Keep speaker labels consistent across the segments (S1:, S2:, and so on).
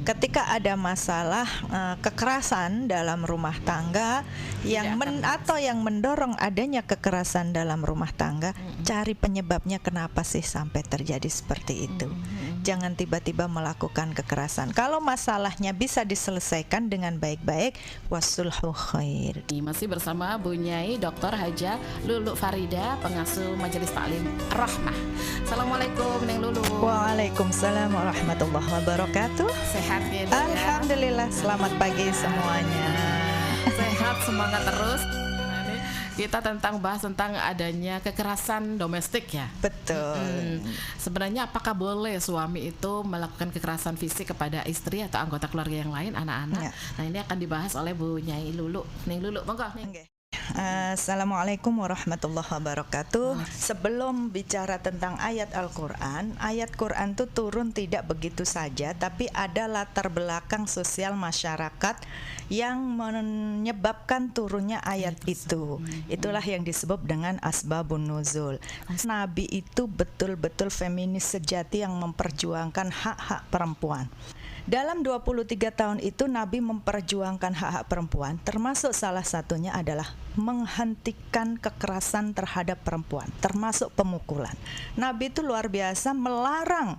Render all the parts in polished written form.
S1: ketika ada masalah kekerasan dalam rumah tangga atau yang mendorong adanya kekerasan dalam rumah tangga, cari penyebabnya kenapa sih sampai terjadi seperti itu. Jangan tiba-tiba melakukan kekerasan. Kalau masalahnya bisa diselesaikan dengan baik-baik, wasulhu khair.
S2: Masih bersama Bu Nyai Dr. Haja Lulu Farida, pengasuh Majelis Taklim Rahmah. Assalamualaikum Neng Lulu.
S1: Waalaikumsalam warahmatullahi wabarakatuh.
S2: Sehat ya?
S1: Alhamdulillah, selamat pagi semuanya.
S2: Sehat, semangat terus. Kita bahas tentang adanya kekerasan domestik ya.
S1: Betul.
S2: Sebenarnya apakah boleh suami itu melakukan kekerasan fisik kepada istri atau anggota keluarga yang lain, anak-anak? Nah, ini akan dibahas oleh Bu Nyai Lulu. Neng Lulu, monggo.
S1: Assalamualaikum warahmatullahi wabarakatuh. Sebelum bicara tentang ayat Al-Quran, ayat Quran itu turun tidak begitu saja, tapi ada latar belakang sosial masyarakat yang menyebabkan turunnya ayat itu. Itulah yang disebut dengan asbabun nuzul. Nabi itu betul-betul feminis sejati yang memperjuangkan hak-hak perempuan. Dalam 23 tahun itu Nabi memperjuangkan hak-hak perempuan, termasuk salah satunya adalah menghentikan kekerasan terhadap perempuan, termasuk pemukulan. Nabi itu luar biasa melarang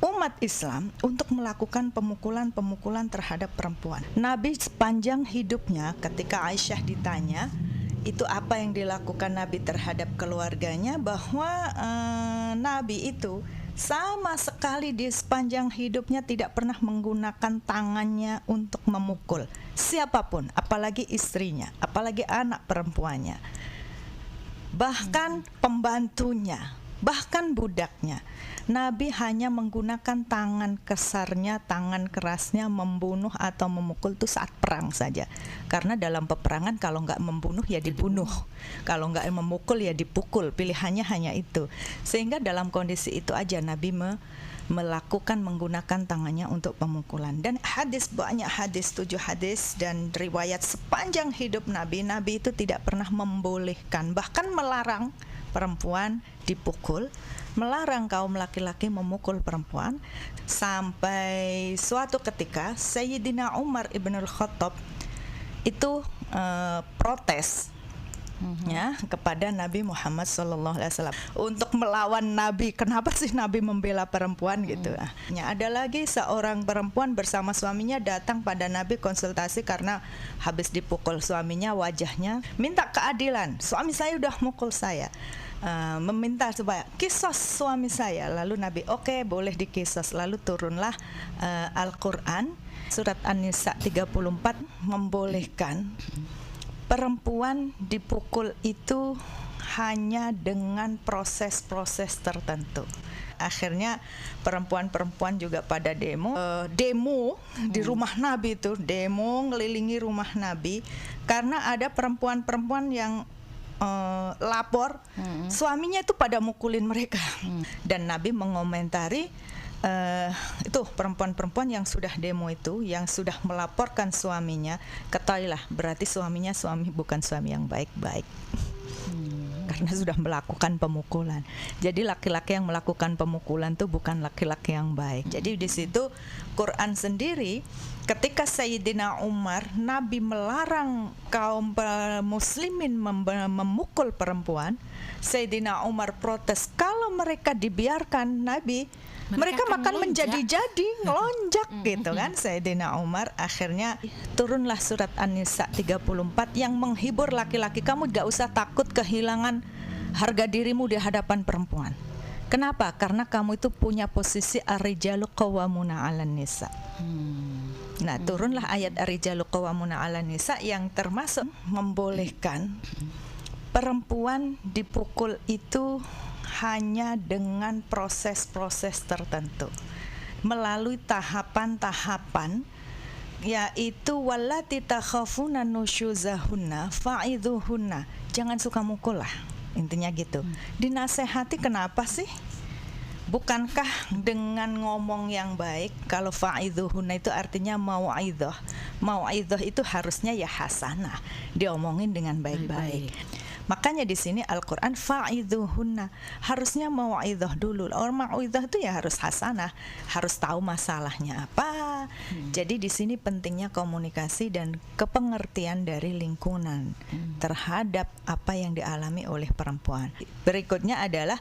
S1: umat Islam untuk melakukan pemukulan terhadap perempuan. Nabi sepanjang hidupnya, ketika Aisyah ditanya itu apa yang dilakukan Nabi terhadap keluarganya, bahwa Nabi itu sama sekali di sepanjang hidupnya tidak pernah menggunakan tangannya untuk memukul siapapun, apalagi istrinya, apalagi anak perempuannya, bahkan pembantunya, bahkan budaknya. Nabi hanya menggunakan tangan kasarnya, tangan kerasnya membunuh atau memukul itu saat perang saja. Karena dalam peperangan kalau nggak membunuh ya dibunuh, kalau nggak memukul ya dipukul, pilihannya hanya itu. Sehingga dalam kondisi itu aja Nabi melakukan menggunakan tangannya untuk pemukulan. Dan hadis, banyak hadis, 7 hadis dan riwayat sepanjang hidup Nabi itu tidak pernah membolehkan, bahkan melarang perempuan dipukul, melarang kaum laki-laki memukul perempuan, sampai suatu ketika Sayyidina Umar ibn al-Khattab itu protes ya kepada Nabi Muhammad SAW untuk melawan Nabi. Kenapa sih Nabi membela perempuan gitu? Ada lagi seorang perempuan bersama suaminya datang pada Nabi konsultasi karena habis dipukul suaminya, wajahnya minta keadilan. Suami saya udah mukul saya, meminta supaya kisos suami saya. Lalu Nabi oke, boleh dikisos. Lalu turunlah Al-Quran surat An-Nisa 34 membolehkan perempuan dipukul itu hanya dengan proses-proses tertentu. Akhirnya perempuan-perempuan juga pada demo di rumah Nabi itu, demo ngelilingi rumah Nabi karena ada perempuan-perempuan yang lapor suaminya itu pada mukulin mereka. Dan Nabi mengomentari itu perempuan-perempuan yang sudah demo itu, yang sudah melaporkan suaminya, ketahuilah berarti suaminya bukan suami yang baik-baik. Karena sudah melakukan pemukulan. Jadi laki-laki yang melakukan pemukulan itu bukan laki-laki yang baik. Jadi di situ Quran sendiri ketika Sayyidina Umar, Nabi melarang kaum muslimin memukul perempuan. Sayyidina Umar protes, kalau mereka dibiarkan Nabi, mereka makan menjadi-jadi, ngelonjak gitu kan. Sayyidina Umar akhirnya turunlah surat An-Nisa 34 yang menghibur laki-laki, kamu gak usah takut kehilangan harga dirimu di hadapan perempuan. Kenapa? Karena kamu itu punya posisi ar-rijalu qawwamuna 'alan nisa. Nah, turunlah ayat ar-rijalu qawwamuna 'alan nisa yang termasuk membolehkan perempuan dipukul itu hanya dengan proses-proses tertentu, melalui tahapan-tahapan, yaitu wallati takhafuna nusyuzahunna fa'idhuhunna. Jangan suka mukul lah, intinya gitu. Dinasehati, kenapa sih? Bukankah dengan ngomong yang baik? Kalau fa'idhuhunna itu artinya mau'idhah. Mau'idhah itu harusnya ya hasanah, diomongin dengan baik-baik. Makanya di sini Al-Qur'an fa'idhuhunna, harusnya mau'idhah dulu. Orang mau'idhah itu ya harus hasanah, harus tahu masalahnya apa. Jadi di sini pentingnya komunikasi dan kepengertian dari lingkungan terhadap apa yang dialami oleh perempuan. Berikutnya adalah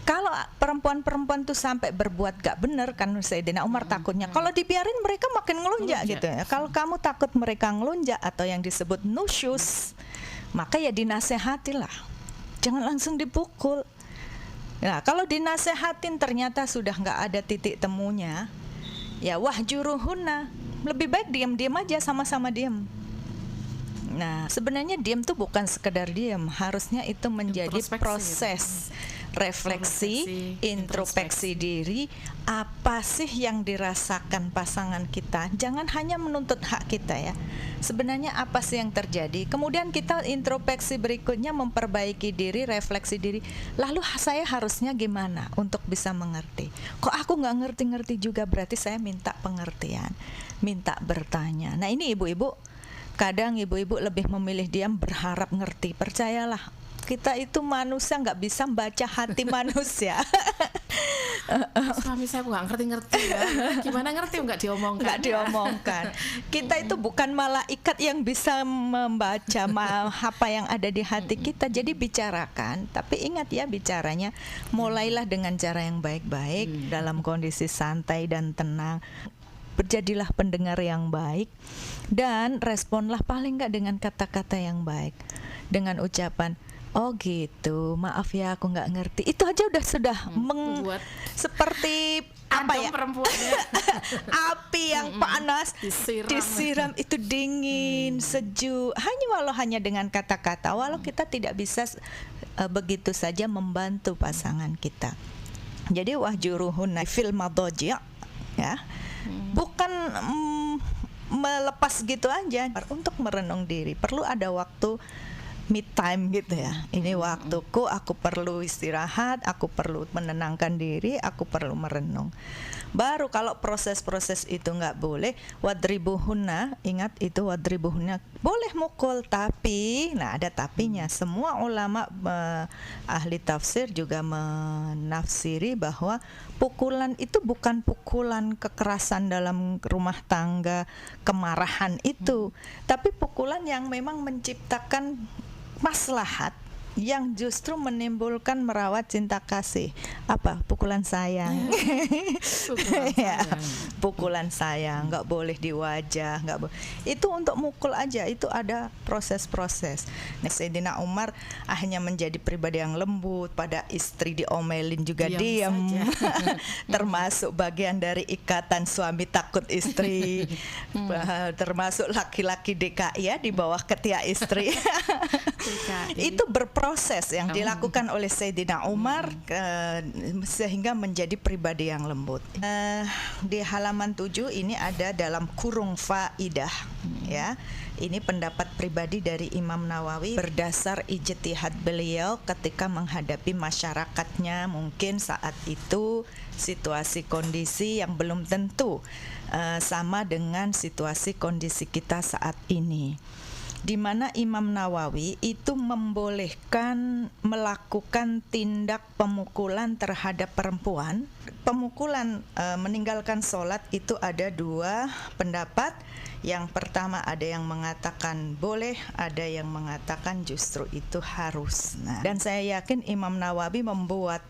S1: kalau perempuan-perempuan tuh sampai berbuat gak bener, kan Sayyidina Umar takutnya kalau dibiarin mereka makin ngelunjak gitu ya. Kalau kamu takut mereka ngelunjak atau yang disebut nusyus, maka ya dinasehatilah, jangan langsung dipukul. Nah kalau dinasehatin ternyata sudah nggak ada titik temunya, ya wahjuruhunna, lebih baik diam-diam aja, sama-sama diam. Nah sebenarnya diam tuh bukan sekedar diam, harusnya itu menjadi proses refleksi, introspeksi diri, apa sih yang dirasakan pasangan kita. Jangan hanya menuntut hak kita ya, sebenarnya apa sih yang terjadi. Kemudian kita introspeksi berikutnya, memperbaiki diri, refleksi diri. Lalu saya harusnya gimana untuk bisa mengerti. Kok aku nggak ngerti-ngerti juga, berarti saya minta pengertian, minta bertanya. Nah ini ibu-ibu, kadang ibu-ibu lebih memilih diam, berharap ngerti. Percayalah, kita itu manusia nggak bisa membaca hati manusia.
S2: Suami saya nggak ngerti-ngerti ya. Gimana ngerti nggak diomongkan?
S1: Nggak diomongkan. Kita itu bukan malaikat yang bisa membaca apa yang ada di hati kita. Jadi bicarakan, tapi ingat ya, bicaranya mulailah dengan cara yang baik-baik, dalam kondisi santai dan tenang. Berjadilah pendengar yang baik dan responlah paling nggak dengan kata-kata yang baik, dengan ucapan, oh gitu, maaf ya aku nggak ngerti. Itu aja sudah seperti apa ya, api yang panas disiram itu dingin, sejuk. Hanya dengan kata-kata, walau kita tidak bisa begitu saja membantu pasangan kita. Jadi wahjuruhunna fil madaji' ya, bukan melepas gitu aja. Untuk merenung diri perlu ada waktu me time gitu ya. Ini waktuku, aku perlu istirahat, aku perlu menenangkan diri, aku perlu merenung. Baru kalau proses-proses itu nggak boleh, wadribuhunna, ingat itu wadribuhunna, boleh mukul, tapi, nah ada tapinya. Semua ulama ahli tafsir juga menafsiri bahwa pukulan itu bukan pukulan kekerasan dalam rumah tangga, kemarahan itu, tapi pukulan yang memang menciptakan maslahat, yang justru menimbulkan merawat cinta kasih. Apa? Pukulan sayang. Ya, pukulan sayang, nggak boleh di wajah, nggak boleh. Itu untuk mukul aja, itu ada proses-proses. Nah, Sayyidina Umar hanya menjadi pribadi yang lembut, pada istri diomelin juga diam. Termasuk bagian dari ikatan suami takut istri. Termasuk laki-laki DKI ya, di bawah ketiak istri. Itu berproses yang dilakukan oleh Sayyidina Umar sehingga menjadi pribadi yang lembut. Di halaman 7 ini ada dalam kurung faidah ya. Ini pendapat pribadi dari Imam Nawawi berdasar ijtihad beliau ketika menghadapi masyarakatnya, mungkin saat itu situasi kondisi yang belum tentu sama dengan situasi kondisi kita saat ini, di mana Imam Nawawi itu membolehkan melakukan tindak pemukulan terhadap perempuan. Pemukulan meninggalkan sholat itu ada dua pendapat. Yang pertama ada yang mengatakan boleh, ada yang mengatakan justru itu harus. Nah, dan saya yakin Imam Nawawi membuat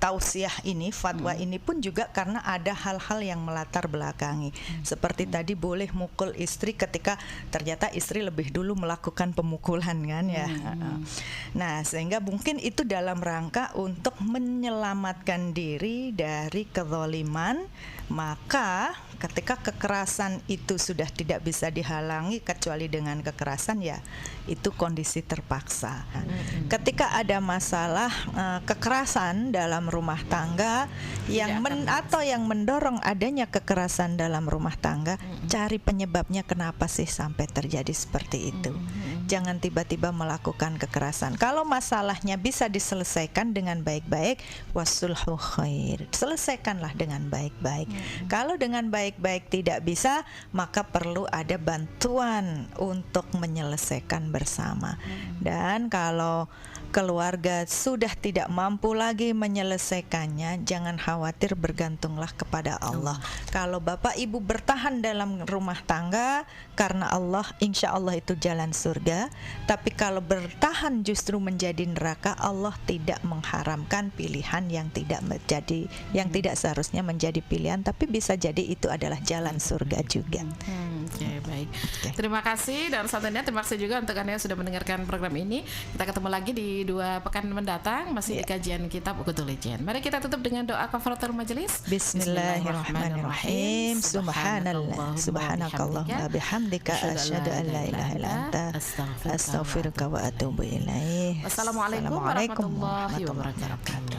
S1: tausiah ini, fatwa ini pun juga karena ada hal-hal yang melatar belakangi. Seperti tadi boleh mukul istri ketika ternyata istri lebih dulu melakukan pemukulan kan ya. Nah, sehingga mungkin itu dalam rangka untuk menyelamatkan diri dari kezaliman. Maka ketika kekerasan itu sudah tidak bisa dihalangi kecuali dengan kekerasan, ya itu kondisi terpaksa. Ketika ada masalah kekerasan dalam rumah tangga yang atau yang mendorong adanya kekerasan dalam rumah tangga, cari penyebabnya, kenapa sih sampai terjadi seperti itu. jangan tiba-tiba melakukan kekerasan. Kalau masalahnya bisa diselesaikan dengan baik-baik, wasulhu khair, selesaikanlah dengan baik-baik. Kalau dengan baik-baik tidak bisa, maka perlu ada bantuan untuk menyelesaikan bersama. Dan kalau keluarga sudah tidak mampu lagi menyelesaikannya, jangan khawatir, bergantunglah kepada Allah. Kalau Bapak Ibu bertahan dalam rumah tangga karena Allah, insya Allah itu jalan surga. Tapi kalau bertahan justru menjadi neraka, Allah tidak mengharamkan pilihan yang tidak menjadi, yang tidak seharusnya menjadi pilihan, tapi bisa jadi itu adalah jalan surga juga.
S2: Oke, baik. Terima kasih, dan satunya terima kasih juga untuk Anda yang sudah mendengarkan program ini. Kita ketemu lagi di 2 pekan mendatang, masih di kajian kitab Uqudul Ijen. Mari kita tutup dengan doa kafaratul majelis.
S1: Bismillahirrahmanirrahim. Subhanallah, subhanakallah wa bihamdika, asyhadu an la ilaha illa anta, astaghfiruka wa atubu ilaih.
S2: Wassalamualaikum warahmatullahi wabarakatuh.